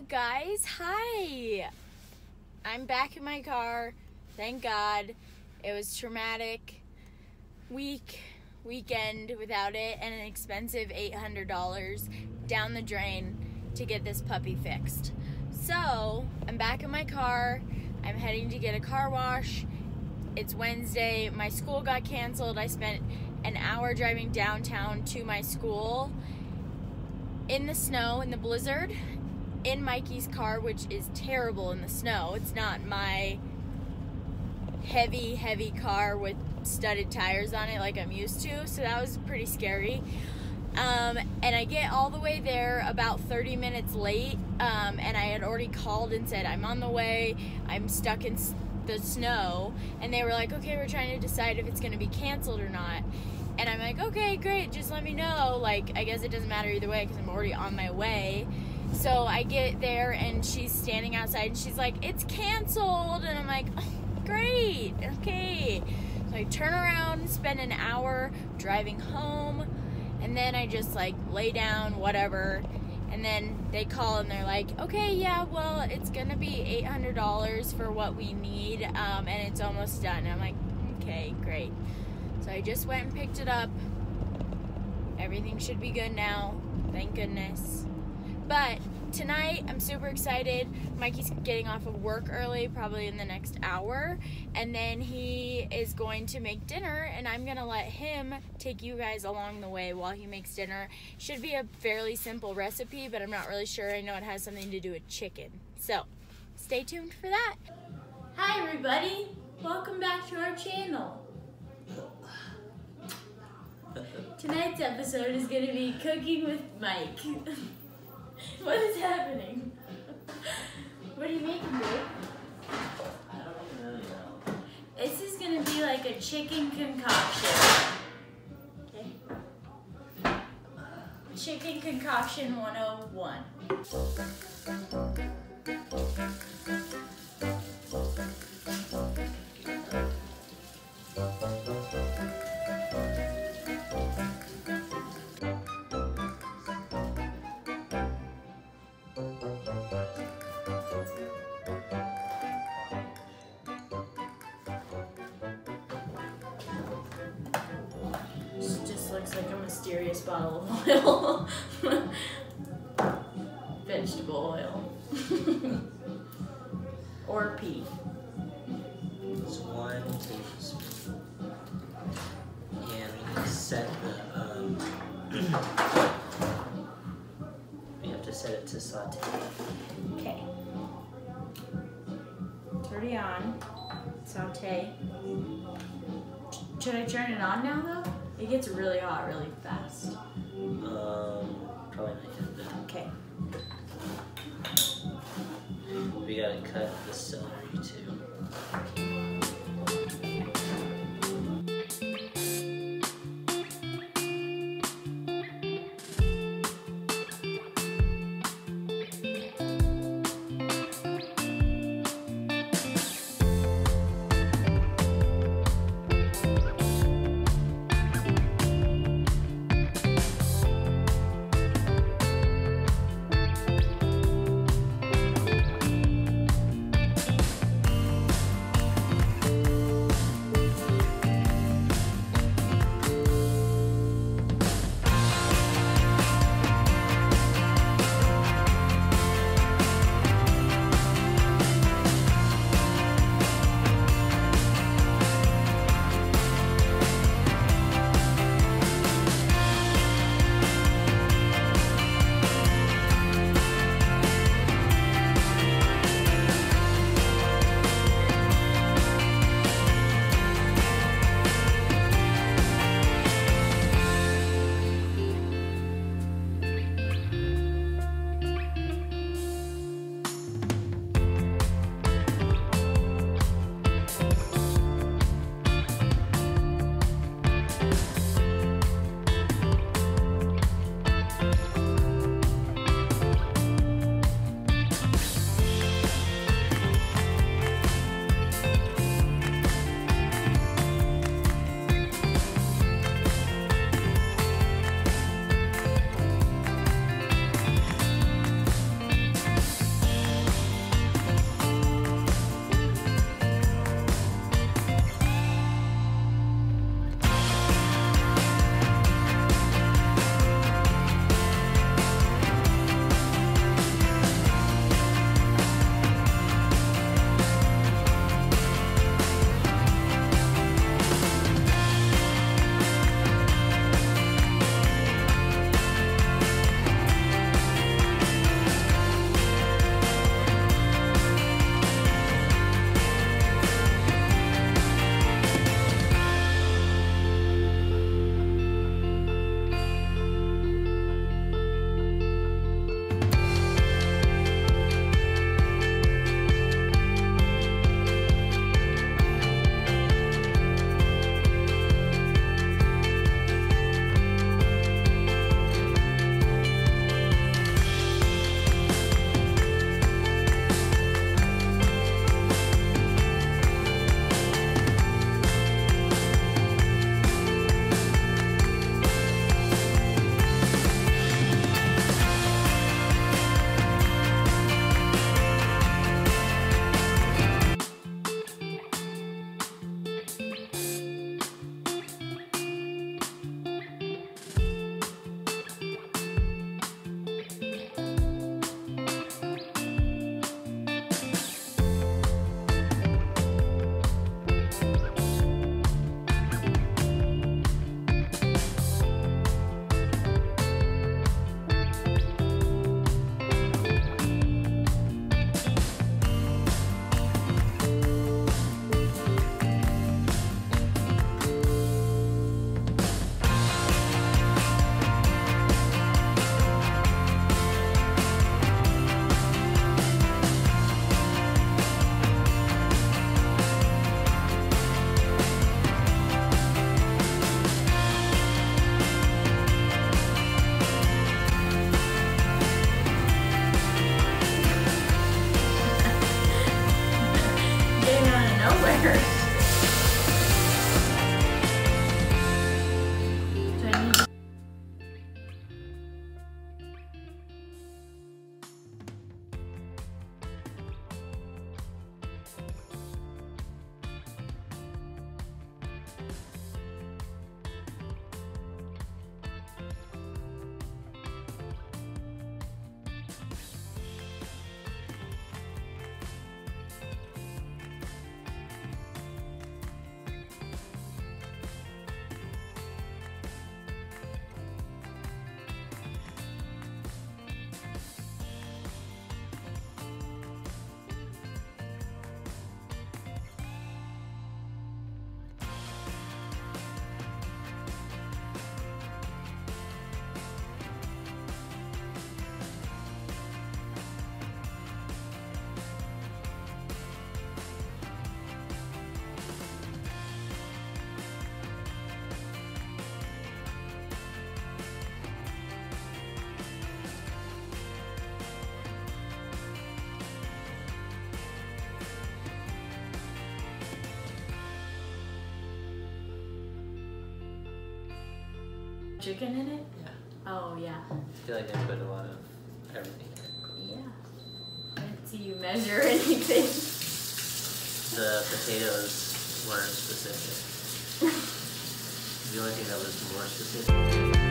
guys? Hi! I'm back in my car. Thank God. It was traumatic weekend without it, and an expensive $800 down the drain to get this puppy fixed. So, I'm back in my car. I'm heading to get a car wash. It's Wednesday. My school got canceled. I spent an hour driving downtown to my school in the snow, in the blizzard, in Mikey's car, which is terrible in the snow. It's not my heavy car with studded tires on it like I'm used to, so that was pretty scary. And I get all the way there about 30 minutes late, and I had already called and said, I'm on the way, I'm stuck in the snow, and they were like, okay, we're trying to decide if it's going to be canceled or not. And I'm like, okay, great, just let me know. Like, I guess it doesn't matter either way because I'm already on my way. So I get there, and she's standing outside, and she's like, it's canceled. And I'm like, oh, great, okay. So I turn around, spend an hour driving home, and then I just, like, lay down, whatever. And then they call, and they're like, okay, yeah, well, it's going to be $800 for what we need, and it's almost done. And I'm like, okay, great. So I just went and picked it up. Everything should be good now. Thank goodness. But tonight, I'm super excited. Mikey's getting off of work early, probably in the next hour. And then he is going to make dinner, and I'm going to let him take you guys along the way while he makes dinner. Should be a fairly simple recipe, but I'm not really sure. I know it has something to do with chicken. So, stay tuned for that. Hi, everybody. Welcome back to our channel. Tonight's episode is going to be cooking with Mike. What is happening? What are you making, babe? I don't really know. This is going to be like a chicken concoction. Okay. Chicken concoction 101. Looks like a mysterious bottle of oil. Vegetable oil. Or pea. It's 1 tablespoon. And we need to set the, we have to set it to saute. Okay. It's already on. Saute. Should I turn it on now, though? It gets really hot really fast. Probably not yet, but okay. We gotta cut the celery too. Chicken in it? Yeah. Oh, yeah. I feel like I put a lot of everything in it. Yeah. I didn't see you measure anything. The potatoes weren't specific. The only thing that was more specific